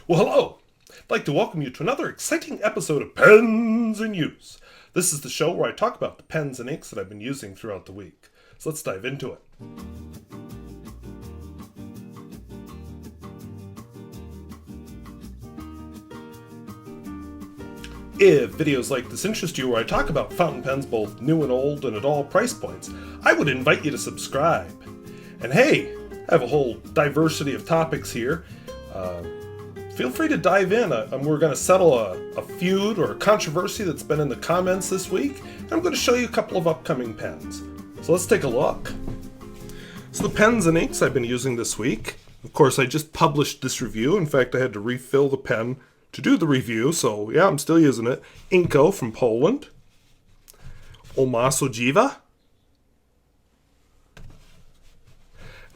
Well, hello! I'd like to welcome you to another exciting episode of Pens in Use. This is the show where I talk about the pens and inks that I've been using throughout the week. So let's dive into it. If videos like this interest you, where I talk about fountain pens both new and old and at all price points, I would invite you to subscribe. And hey, I have a whole diversity of topics here. Feel free to dive in. We're going to settle a feud or a controversy that's been in the comments this week. I'm going to show you a couple of upcoming pens. So let's take a look. So the pens and inks I've been using this week. Of course, I just published this review. In fact, I had to refill the pen to do the review, so yeah, I'm still using it. Inco from Poland. Omas Ogiva.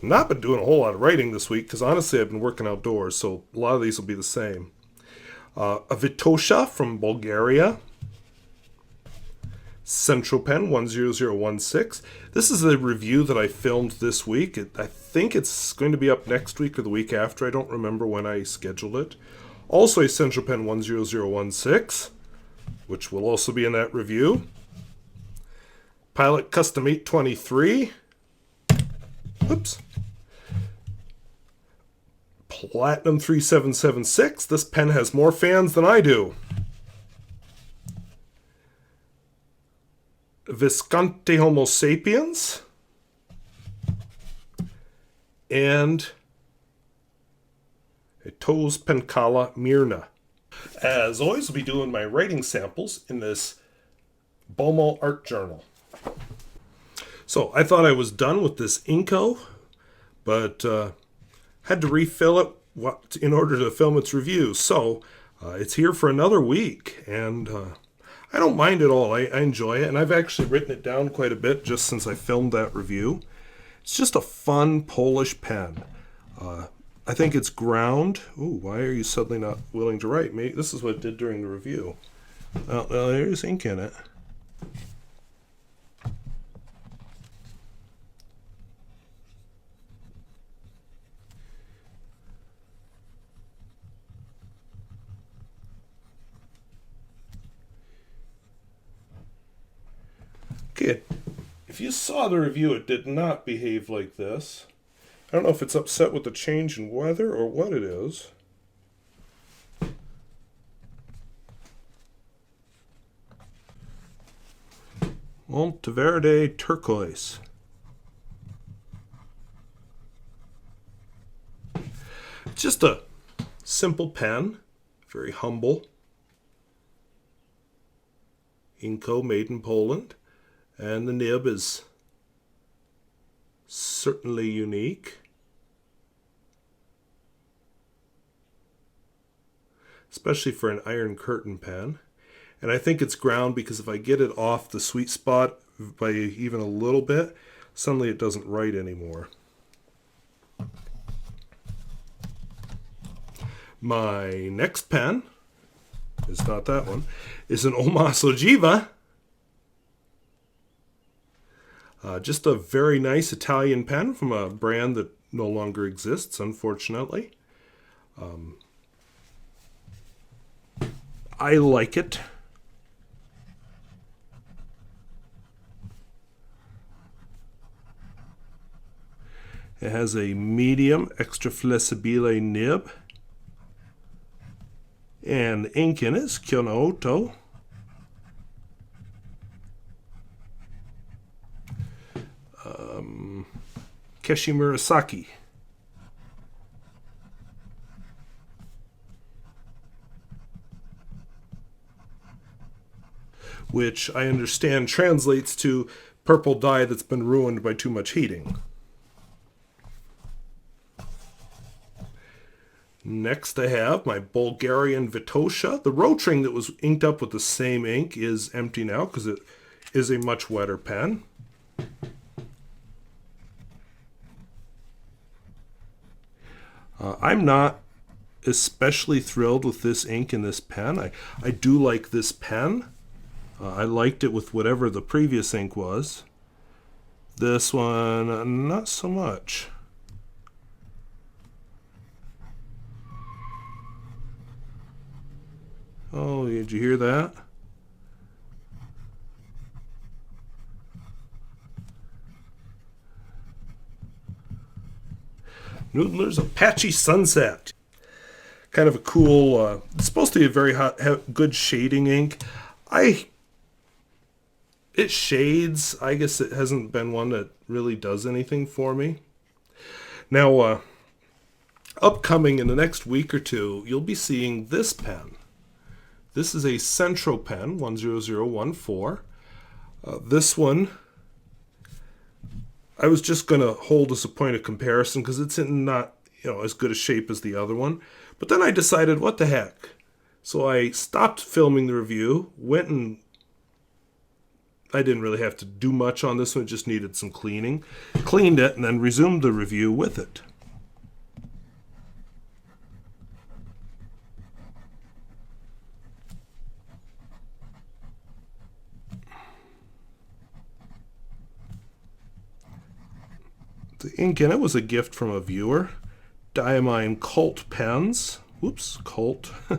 Not been doing a whole lot of writing this week because honestly I've been working outdoors, so a lot of these will be the same. A Vitosha from Bulgaria. Centropen 10016. This is a review that I filmed this week. I think it's going to be up next week or the week after. I don't remember when I scheduled it. Also a Centropen 10016, which will also be in that review. Pilot Custom 823. Oops. Platinum 3776. This pen has more fans than I do. Visconti Homo Sapiens. And a Toes Penkala Mirna. As always, I'll be doing my writing samples in this Bomo art journal. So I thought I was done with this Inco, but had to refill it in order to film its review. So it's here for another week, and I don't mind at all. I enjoy it, and I've actually written it down quite a bit just since I filmed that review. It's just a fun Polish pen. I think it's ground. Ooh, why are you suddenly not willing to write me? This is what it did during the review. Oh, there's ink in it. Okay, if you saw the review, it did not behave like this. I don't know if it's upset with the change in weather or what it is. Monteverde Turquoise. It's just a simple pen, very humble. Inco made in Poland. And the nib is certainly unique. Especially for an iron curtain pen. And I think it's ground because if I get it off the sweet spot by even a little bit, suddenly it doesn't write anymore. My next pen, it's not that one, is an Omas Ogiva. Just a very nice Italian pen from a brand that no longer exists, unfortunately. I like it. It has a medium extra flessibile nib. And the ink in it is Kyonoto. Keshimurasaki. Which I understand translates to purple dye that's been ruined by too much heating. Next I have my Bulgarian Vitosha. The Rotring that was inked up with the same ink is empty now because it is a much wetter pen. I'm not especially thrilled with this ink in this pen. I do like this pen. I liked it with whatever the previous ink was. This one, not so much. Oh, did you hear that? Noodler's Apache Sunset. Kind of a cool, it's supposed to be a very good shading ink. It shades. I guess it hasn't been one that really does anything for me. Now, upcoming in the next week or two, you'll be seeing this pen. This is a Centropen 10014. This one, I was just going to hold as a point of comparison because it's in not as good a shape as the other one. But then I decided, what the heck? So I stopped filming the review, went and I didn't really have to do much on this one, it just needed some cleaning. Cleaned it and then resumed the review with it. The ink in it was a gift from a viewer. Diamine Cult Pens. Whoops, Cult. I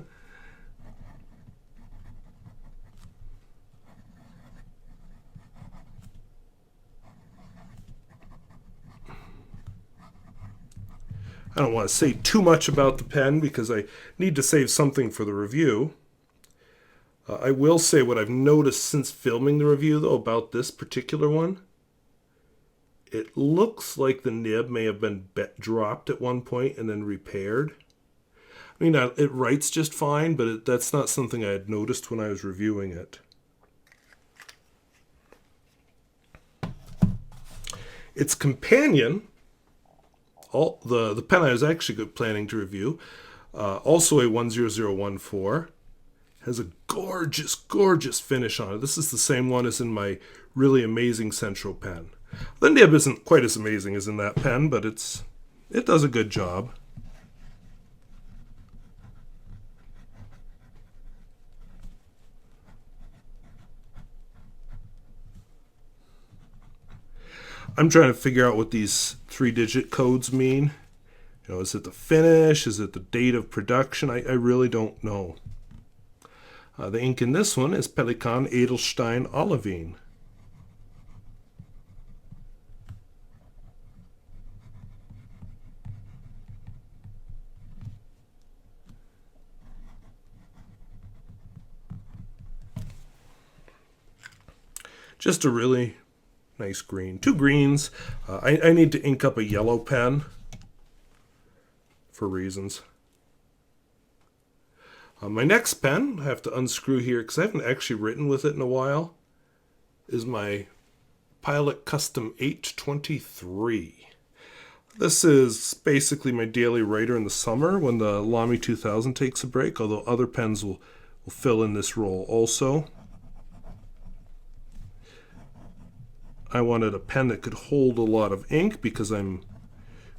don't want to say too much about the pen because I need to save something for the review. I will say what I've noticed since filming the review, though, about this particular one. It looks like the nib may have been dropped at one point and then repaired. I mean, it writes just fine, but that's not something I had noticed when I was reviewing it. Its companion, the pen I was actually planning to review, also a 10014, has a gorgeous, gorgeous finish on it. This is the same one as in my really amazing Centropen. The nib isn't quite as amazing as in that pen, but it does a good job. I'm trying to figure out what these 3-digit codes mean. Is it the finish? Is it the date of production? I really don't know. The ink in this one is Pelikan Edelstein Olivine. Just a really nice green. 2 greens. I need to ink up a yellow pen for reasons. My next pen, I have to unscrew here because I haven't actually written with it in a while, is my Pilot Custom 823. This is basically my daily writer in the summer when the Lamy 2000 takes a break, although other pens will fill in this role also. I wanted a pen that could hold a lot of ink because I'm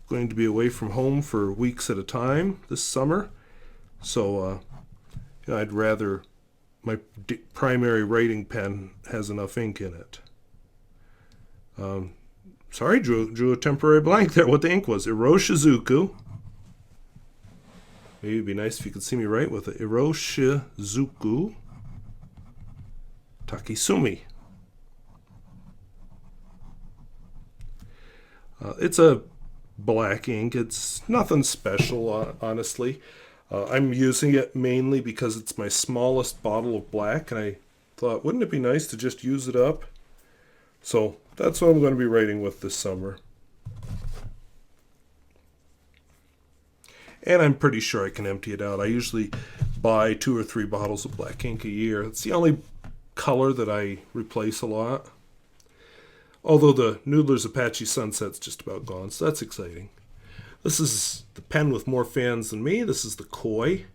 going to be away from home for weeks at a time this summer. So I'd rather my primary writing pen has enough ink in it. Sorry, drew a temporary blank there. What the ink was. Iroshizuku. Maybe it'd be nice if you could see me write with it. Iroshizuku Take-sumi. It's a black ink. It's nothing special, honestly. I'm using it mainly because it's my smallest bottle of black, and I thought, wouldn't it be nice to just use it up? So that's what I'm going to be writing with this summer. And I'm pretty sure I can empty it out. I usually buy 2 or 3 bottles of black ink a year. It's the only color that I replace a lot. Although the Noodler's Apache Sunset's just about gone, so that's exciting. This is the pen with more fans than me. This is the Koi.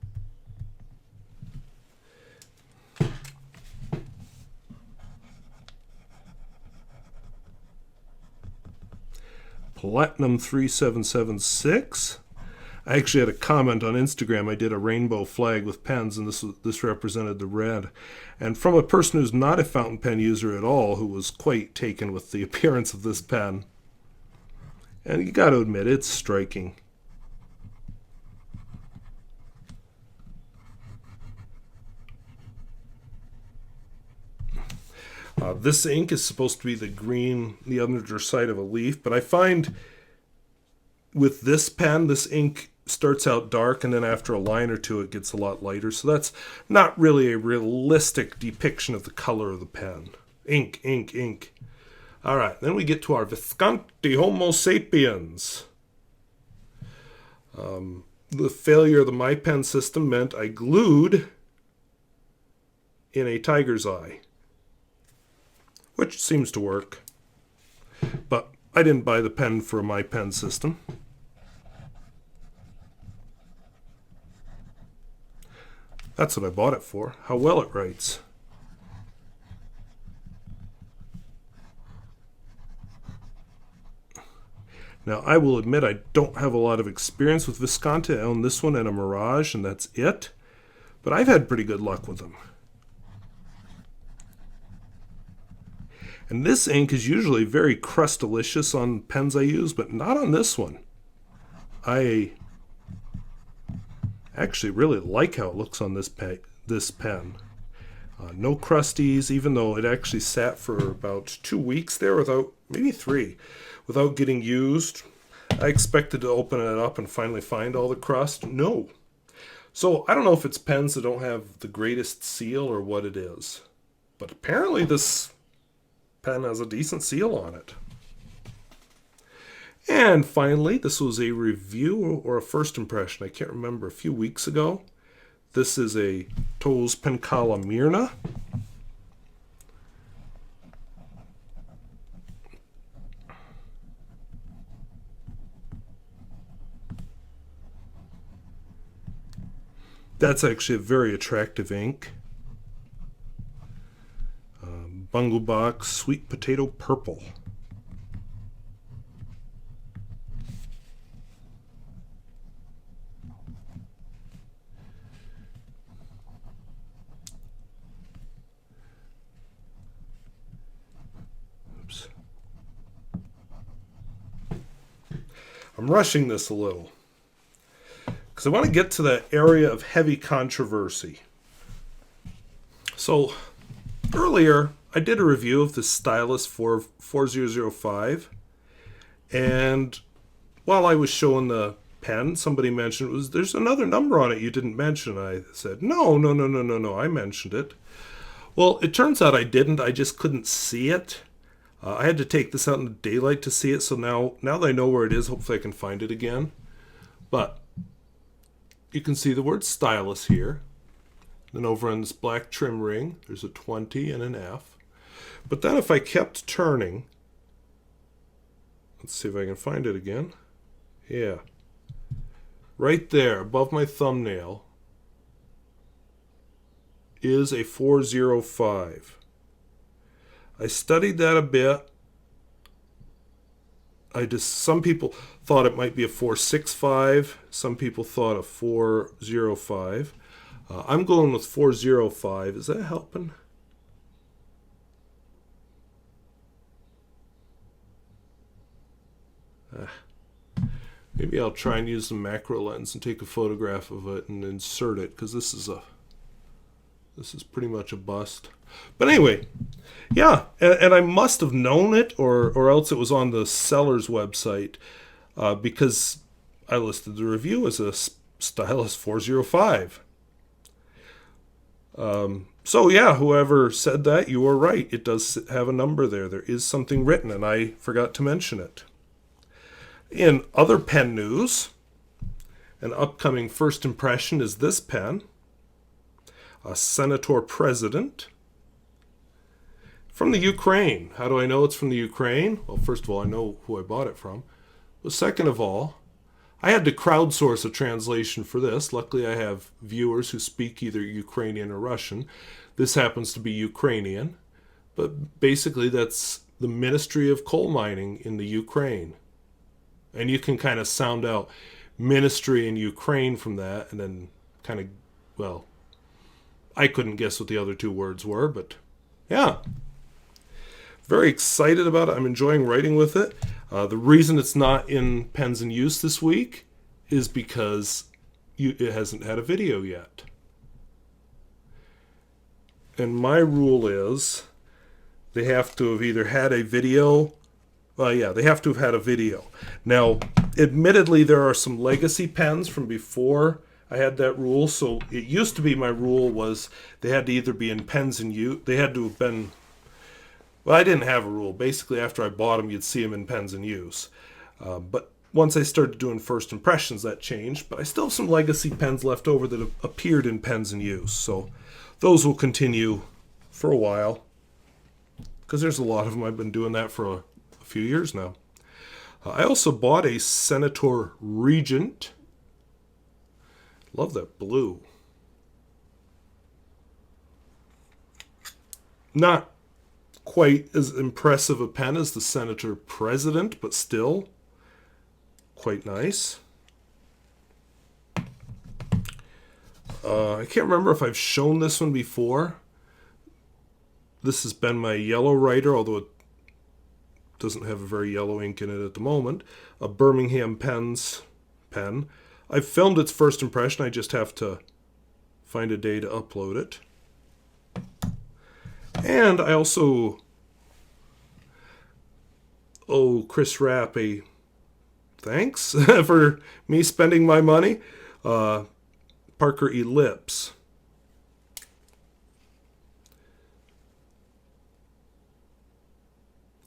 Platinum 3776. I actually had a comment on Instagram. I did a rainbow flag with pens, and this represented the red. And from a person who's not a fountain pen user at all, who was quite taken with the appearance of this pen. And you got to admit, it's striking. This ink is supposed to be the green, the underside of a leaf, but I find with this pen, this ink starts out dark, and then after a line or two it gets a lot lighter, so that's not really a realistic depiction of the color of the pen. Ink, ink, ink. Alright, then we get to our Visconti Homo Sapiens. The failure of the My Pen system meant I glued in a tiger's eye, which seems to work. But I didn't buy the pen for a My Pen system. That's what I bought it for. How well it writes. Now, I will admit I don't have a lot of experience with Visconti. I own this one and a Mirage, and that's it. But I've had pretty good luck with them. And this ink is usually very crustalicious on pens I use, but not on this one. I actually really like how it looks on this pen. No crusties, even though it actually sat for about 2 weeks there without, maybe 3, without getting used. I expected to open it up and finally find all the crust. No. So I don't know if it's pens that don't have the greatest seal or what it is. But apparently this pen has a decent seal on it. And finally, this was a review or a first impression, I can't remember, a few weeks ago. This is a Toes Penkala Mirna. That's actually a very attractive ink. Bungubox Sweet Potato Purple. Oops. I'm rushing this a little because I want to get to that area of heavy controversy. So earlier I did a review of the Stylus 4005, and while I was showing the pen, somebody mentioned there's another number on it you didn't mention. I said, no, I mentioned it. Well, it turns out I didn't. I just couldn't see it. I had to take this out in the daylight to see it, so now that I know where it is, hopefully I can find it again. But you can see the word Stylus here. Then over on this black trim ring, there's a 20 and an F. But then if I kept turning, let's see if I can find it again. Yeah. Right there, above my thumbnail, is a 405. I studied that a bit. Some people thought it might be a 465. Some people thought a 405. I'm going with 405. Is that helping? Maybe I'll try and use the macro lens and take a photograph of it and insert it, because this is pretty much a bust. But anyway, yeah, and I must have known it, or else it was on the seller's website, because I listed the review as a Stylus 405. So yeah, whoever said that, you were right. It does have a number there. There is something written, and I forgot to mention it. In other pen news, an upcoming first impression is this pen, a Senator President, from the Ukraine. How do I know it's from the Ukraine? Well, first of all, I know who I bought it from. But second of all, I had to crowdsource a translation for this. Luckily, I have viewers who speak either Ukrainian or Russian. This happens to be Ukrainian. But basically, that's the Ministry of Coal Mining in the Ukraine. And you can kind of sound out ministry in Ukraine from that, and then kind of, well, I couldn't guess what the other two words were, but yeah. Very excited about it. I'm enjoying writing with it. The reason it's not in Pens in Use this week is because it hasn't had a video yet. And my rule is, they have to have either had a video. Well, yeah, they have to have had a video. Now, admittedly, there are some legacy pens from before I had that rule. So it used to be my rule was they had to either be in pens in use. They had to have been. Well, I didn't have a rule. Basically, after I bought them, you'd see them in pens in use. But once I started doing first impressions, that changed. But I still have some legacy pens left over that have appeared in pens in use. So those will continue for a while. Because there's a lot of them. I've been doing that for a few years now. I also bought a Senor Regent. Love that blue. Not quite as impressive a pen as the Senator President, but still quite nice. I can't remember if I've shown this one before. This has been my yellow writer, although it doesn't have a very yellow ink in it at the moment. A Birmingham Pens pen. I've filmed its first impression. I just have to find a day to upload it. And I also owe Chris Rapp a thanks for me spending my money. Parker Ellipse.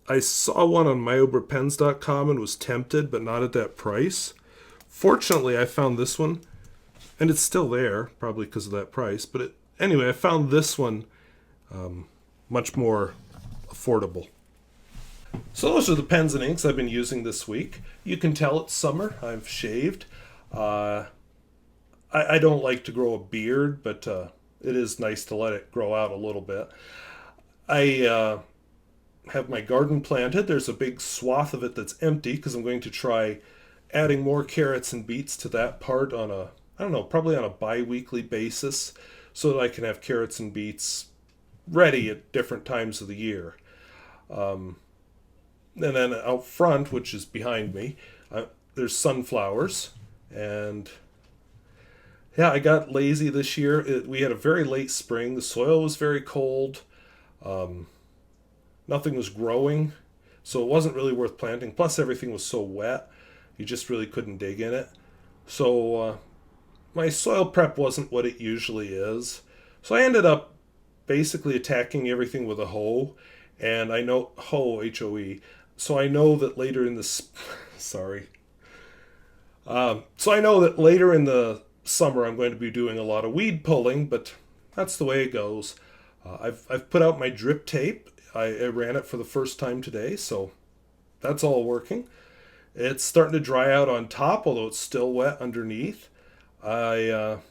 I saw one on myobrapens.com and was tempted, but not at that price. Fortunately, I found this one, and it's still there, probably because of that price. But anyway, I found this one much more affordable. So those are the pens and inks I've been using this week. You can tell it's summer. I've shaved. I don't like to grow a beard, but it is nice to let it grow out a little bit. I have my garden planted. There's a big swath of it that's empty because I'm going to try adding more carrots and beets to that part on a, I don't know, probably on a bi-weekly basis so that I can have carrots and beets ready at different times of the year. And then out front, which is behind me, there's sunflowers. And yeah, I got lazy this year. We had a very late spring. The soil was very cold. Nothing was growing, so it wasn't really worth planting. Plus, everything was so wet, you just really couldn't dig in it. So my soil prep wasn't what it usually is. So I ended up basically attacking everything with a hoe. And I know, hoe, H-O-E. So I know that later in the, sorry. So I know that later in the summer I'm going to be doing a lot of weed pulling, but that's the way it goes. I've put out my drip tape. I ran it for the first time today, so that's all working. It's starting to dry out on top, although it's still wet underneath. I'm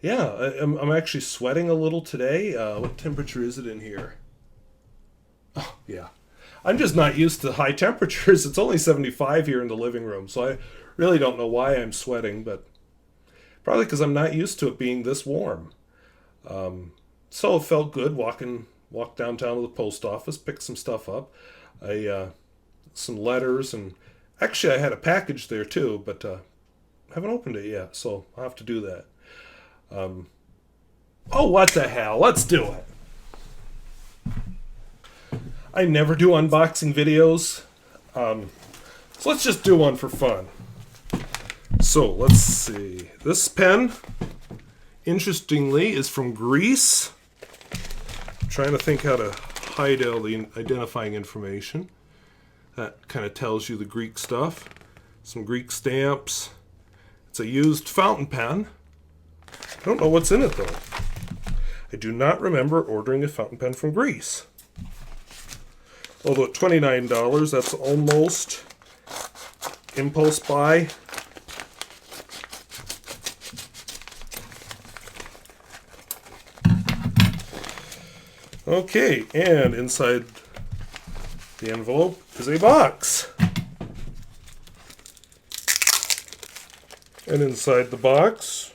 actually sweating a little today. What temperature is it in here? Oh, yeah. I'm just not used to high temperatures. It's only 75 here in the living room, so I really don't know why I'm sweating, but probably because I'm not used to it being this warm. So it felt good walked downtown to the post office, picked some stuff up. Some letters, and actually I had a package there too, but haven't opened it yet, so I'll have to do that. Oh, what the hell? Let's do it. I never do unboxing videos, so let's just do one for fun. So let's see. This pen, interestingly, is from Greece. I'm trying to think how to hide all the identifying information. That kind of tells you the Greek stuff. Some Greek stamps. It's a used fountain pen. I don't know what's in it, though. I do not remember ordering a fountain pen from Greece. Although at $29, that's almost impulse buy. Okay, and inside the envelope is a box. And inside the box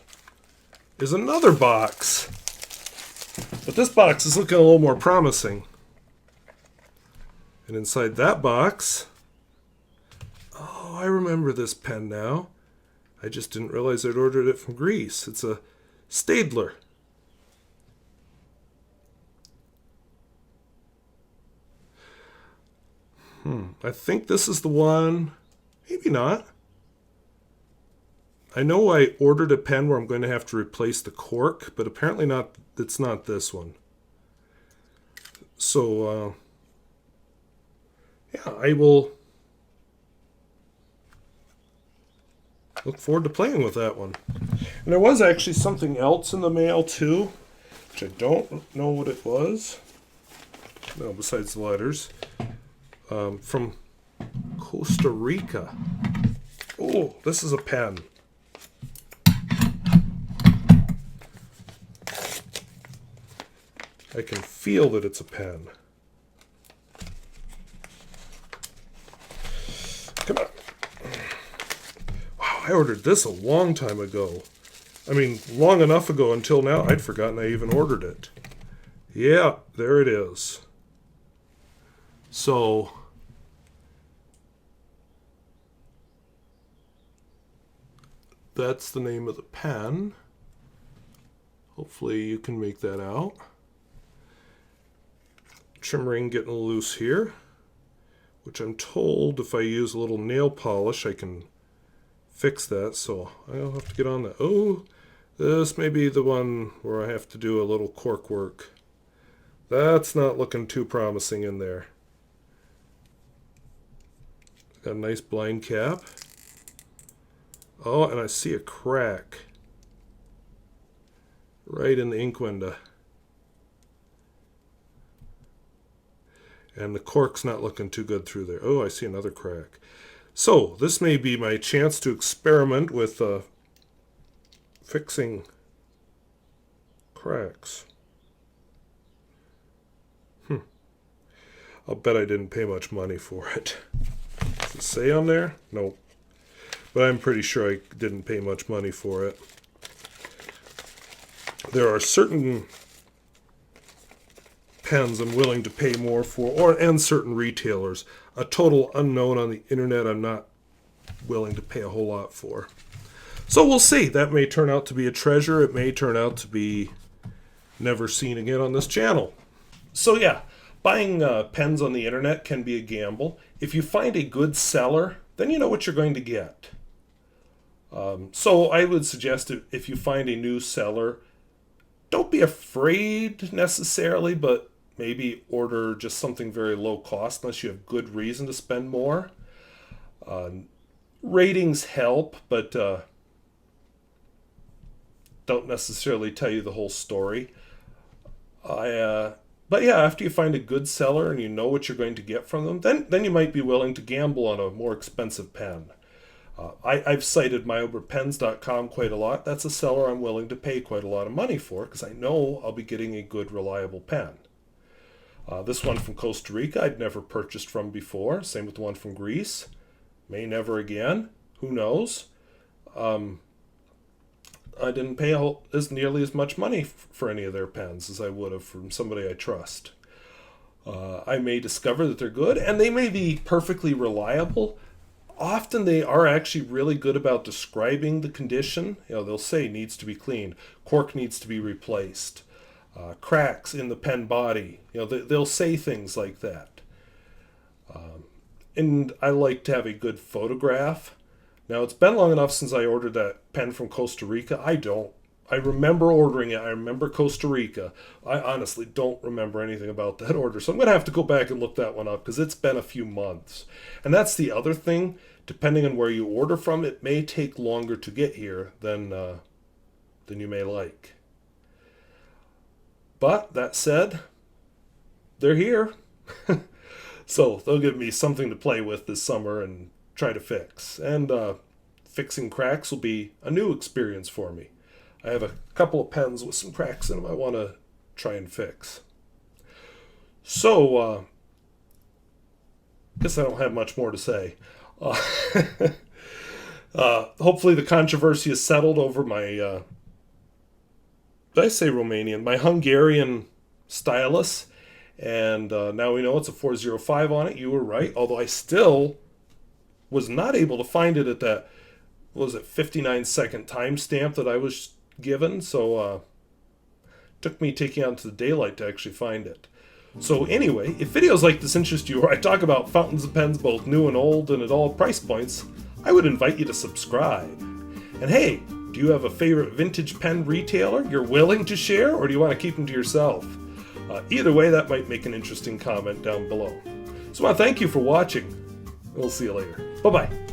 is another box. But this box is looking a little more promising. And inside that box, oh, I remember this pen now. I just didn't realize I'd ordered it from Greece. It's a Stadler. I think this is the one. Maybe not. I know I ordered a pen where I'm going to have to replace the cork, but apparently not. It's not this one. So, yeah, I will look forward to playing with that one. And there was actually something else in the mail, too, which I don't know what it was. No, besides the letters. From Costa Rica. Oh, this is a pen. I can feel that it's a pen. Come on. Wow, I ordered this a long time ago. I mean, long enough ago until now, I'd forgotten I even ordered it. Yeah, there it is. So, that's the name of the pen. Hopefully you can make that out. Trim ring getting loose here, which I'm told if I use a little nail polish I can fix that, so I'll have to get on that. Oh, this may be the one where I have to do a little cork work. That's not looking too promising in there. Got a nice blind cap. Oh, and I see a crack right in the ink window. And the cork's not looking too good through there. Oh, I see another crack. So, this may be my chance to experiment with fixing cracks. I'll bet I didn't pay much money for it. Does it say on there? Nope. But I'm pretty sure I didn't pay much money for it. There are certain pens I'm willing to pay more for, and certain retailers. A total unknown on the internet I'm not willing to pay a whole lot for. So we'll see. That may turn out to be a treasure. It may turn out to be never seen again on this channel. So yeah, buying pens on the internet can be a gamble. If you find a good seller, then you know what you're going to get. So I would suggest if you find a new seller, don't be afraid necessarily, but maybe order just something very low cost unless you have good reason to spend more. Ratings help, but don't necessarily tell you the whole story. But yeah, after you find a good seller and you know what you're going to get from them, then you might be willing to gamble on a more expensive pen. I've cited myoberpens.com quite a lot. That's a seller I'm willing to pay quite a lot of money for because I know I'll be getting a good, reliable pen. This one from Costa Rica I'd never purchased from before. Same with the one from Greece. May never again. Who knows? I didn't pay as nearly as much money for any of their pens as I would have from somebody I trust. I may discover that they're good, and they may be perfectly reliable. Often they are actually really good about describing the condition. They'll say needs to be cleaned, cork needs to be replaced, cracks in the pen body. They'll say things like that. And I like to have a good photograph. Now, it's been long enough since I ordered that pen from Costa Rica. I remember ordering it. I remember Costa Rica. I honestly don't remember anything about that order. So I'm going to have to go back and look that one up because it's been a few months. And that's the other thing. Depending on where you order from, it may take longer to get here than you may like. But that said, they're here. So they'll give me something to play with this summer and try to fix. And fixing cracks will be a new experience for me. I have a couple of pens with some cracks in them I want to try and fix. So, guess I don't have much more to say. Hopefully the controversy is settled over my, did I say Romanian? My Hungarian Stylus. And now we know it's a 405 on it. You were right. Although I still was not able to find it at that, 59-second timestamp that I was given. So took me taking out into the daylight to actually find it. So anyway, if videos like this interest you, where I talk about fountains and pens both new and old and at all price points, I would invite you to subscribe. And hey, do you have a favorite vintage pen retailer you're willing to share, or do you want to keep them to yourself? Either way, that might make an interesting comment down below. So I want to thank you for watching. We'll see you later. Bye-bye.